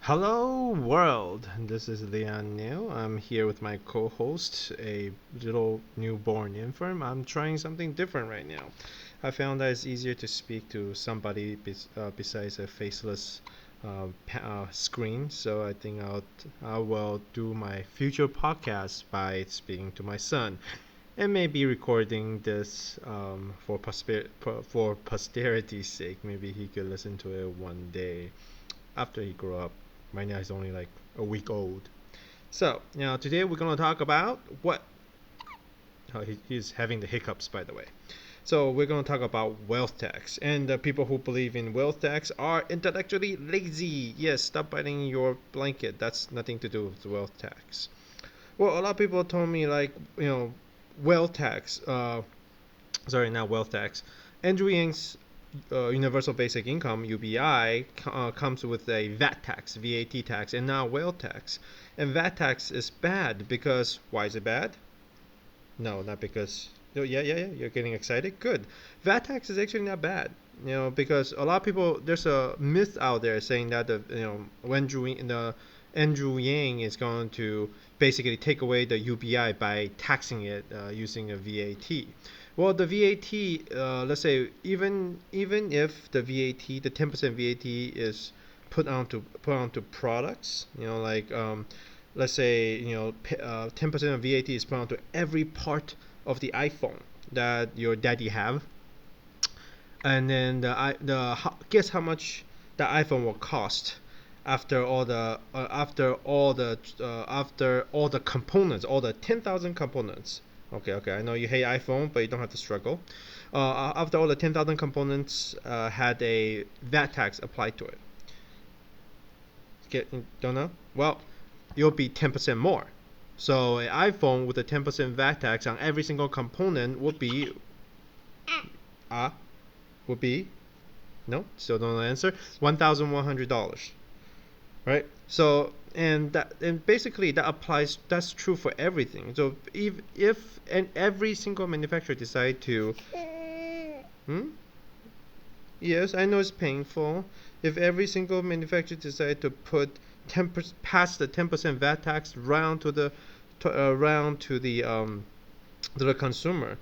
Hello, world. This is Leon New. I'm here with my co host, a little newborn infant. I'm trying something different right now. I found that it's easier to speak to somebody besides a faceless screen, so I think I will do my future podcast by speaking to my son and maybe recording this for posterity's sake. Maybe he could listen to it one day after he grew up. Right now he's only like a week old. So now today we're gonna talk about what. Oh, he's having the hiccups, by the way. So we're gonna talk about wealth tax, and the people who believe in wealth tax are intellectually lazy. Yes, stop biting your blanket. That's nothing to do with wealth tax. Well, a lot of people told me like wealth tax. Sorry, not wealth tax. Andrew Yang's Universal Basic Income (UBI) comes with a VAT tax, and now wealth tax. And VAT tax is bad because why is it bad? No, not because. Oh, yeah. You're getting excited. Good. VAT tax is actually not bad. Because a lot of people, there's a myth out there saying that Andrew Yang is going to basically take away the UBI by taxing it using a VAT. Well, the VAT, let's say even if the VAT, the 10% VAT is put onto products, like let's say 10% of VAT is put onto every part of the iPhone that your daddy have, and then guess how much the iPhone will cost after all the components, all the 10,000 components. Okay, I know you hate iPhone, but you don't have to struggle. After all the 10,000 components had a VAT tax applied to it. Don't know? Well, you'll be 10% more. So an iPhone with a 10% VAT tax on every single component uh, would be no, still don't answer. $1,100, right? So and basically that applies. That's true for everything. So if and every single manufacturer decide to, hmm? Yes, I know it's painful. If every single manufacturer decide to put 10% pass the 10% VAT tax round to the consumer,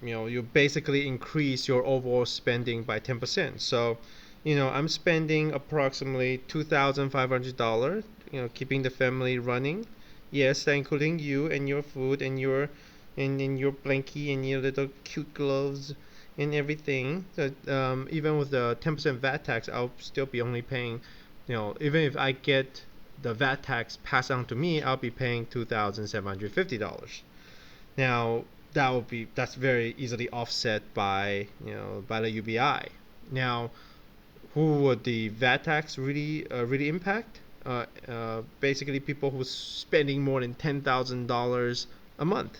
you basically increase your overall spending by 10%. So, I'm spending approximately $2,500, keeping the family running. Yes, including you and your food and your blankie and your little cute gloves and everything. So, even with the 10% VAT tax, I'll still be only paying, even if I get the VAT tax passed on to me, I'll be paying $2,750. Now, that's very easily offset by the UBI. Now, who would the VAT tax really impact? Basically, people who's spending more than $10,000 a month,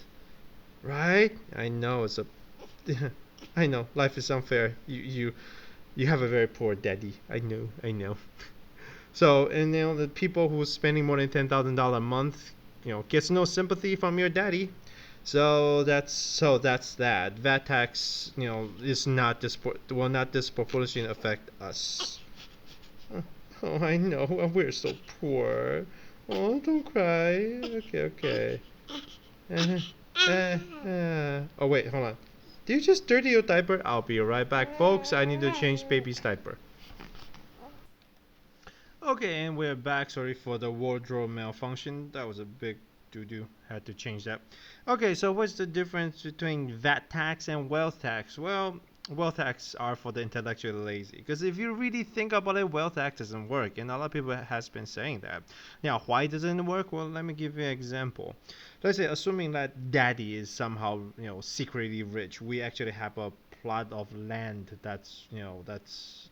right? I know it's a, I know life is unfair. You have a very poor daddy. I know. So, and the people who's spending more than $10,000 a month, gets no sympathy from your daddy. So that's that. VAT tax, is not will not disproportionately affect us. Oh, oh, I know. We're so poor. Oh, don't cry. Okay. Uh, Oh wait, hold on. Did you just dirty your diaper? I'll be right back, folks. I need to change baby's diaper. Okay, and we're back. Sorry for the wardrobe malfunction. That was a big doo-doo. Had to change that. Okay, so what's the difference between VAT tax and wealth tax? Well, wealth tax are for the intellectually lazy. Because if you really think about it, wealth tax doesn't work, and a lot of people has been saying that. Now, why doesn't it work? Well, let me give you an example. Let's say, assuming that daddy is somehow, secretly rich, we actually have a plot of land that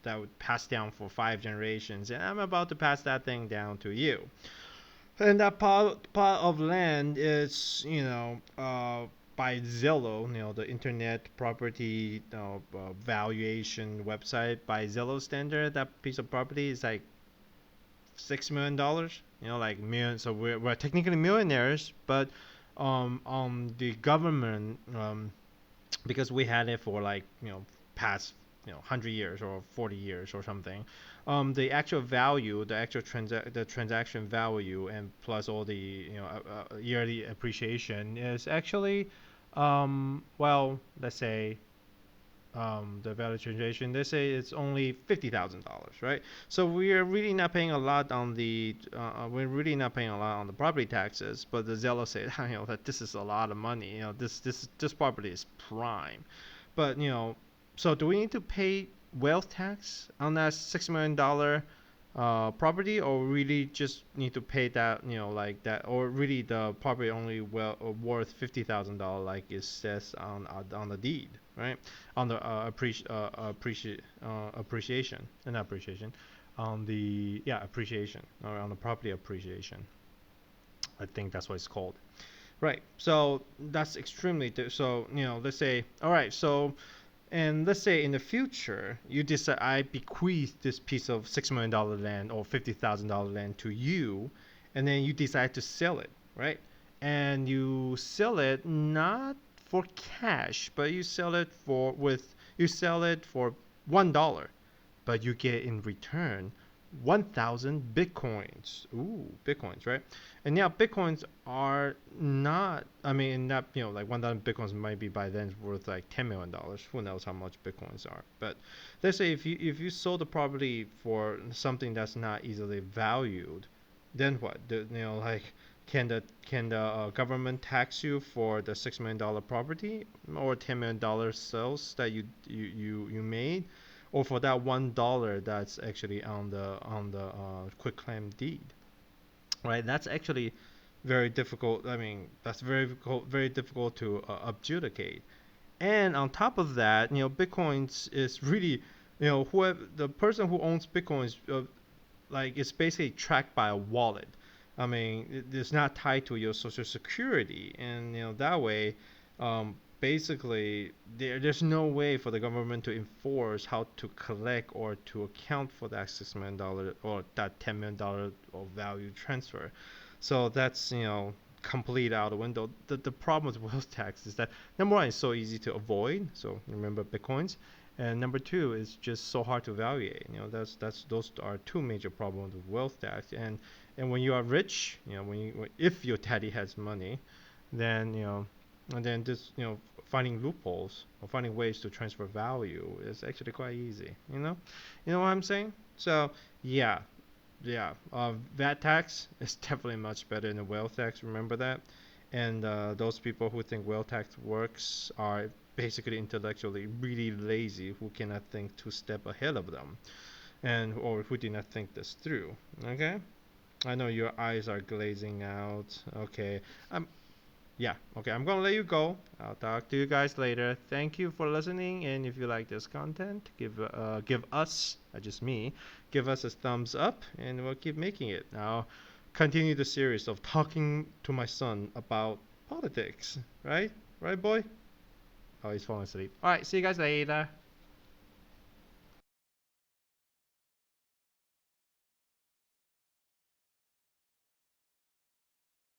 would pass down for 5 generations, and I'm about to pass that thing down to you. And that part of land is, by Zillow, the internet property valuation website. By Zillow standard, that piece of property is like $6 million. Like million. So we're technically millionaires, but the government, because we had it for like past 100 years or 40 years or something. The actual value, the actual the transaction value, and plus all the yearly appreciation is actually, well, let's say the value translation, they say it's only $50,000, right? So we're really not paying a lot on the we're really not paying a lot on the property taxes. But the zealous say, that this is a lot of money. This property is prime. But so do we need to pay wealth tax on that $6 million property, or really just need to pay that, like that, or really the property only worth $50,000, like it says on the deed, right? On the appreciation, and appreciation, on the appreciation, or on the property appreciation. I think that's what it's called. Right. So that's extremely so let's say, all right, so, and let's say in the future you decide, I bequeath this piece of $6 million land or $50,000 land to you, and then you decide to sell it, right? And you sell it not for cash, but you sell it for $1, but you get in return 1,000 bitcoins. Ooh, bitcoins, right? And now bitcoins are not, I mean, not, like 1,000 bitcoins might be by then worth like $10 million. Who knows how much bitcoins are? But let's say if you sold the property for something that's not easily valued, then what? Like, can the government tax you for the $6 million property, or $10 million sales that you made, or for that $1 that's actually on the quitclaim deed, right? That's actually very difficult. I mean, that's very difficult to adjudicate. And on top of that, bitcoins is really, whoever the person who owns bitcoins, like, it's basically tracked by a wallet. I mean, it's not tied to your social security, and that way, basically, there's no way for the government to enforce how to collect or to account for that $6 million or that $10 million of value transfer. So that's complete out the window. The problem with wealth tax is that, number one, it's so easy to avoid. So remember bitcoins. And number two, it's just so hard to evaluate. Those are two major problems with wealth tax. And when you are rich, if your daddy has money, then and then just finding loopholes or finding ways to transfer value is actually quite easy. You know what I'm saying? So yeah, VAT tax is definitely much better than wealth tax. Remember that. And those people who think wealth tax works are basically intellectually really lazy, who cannot think two steps ahead of them, and or who did not think this through. Okay, I know your eyes are glazing out. Okay, yeah, okay, I'm gonna let you go. I'll talk to you guys later. Thank you for listening, and if you like this content, give us, just me, give us a thumbs up, and we'll keep making it. Now, continue the series of talking to my son about politics. Right, boy? Oh, he's falling asleep. All right, see you guys later.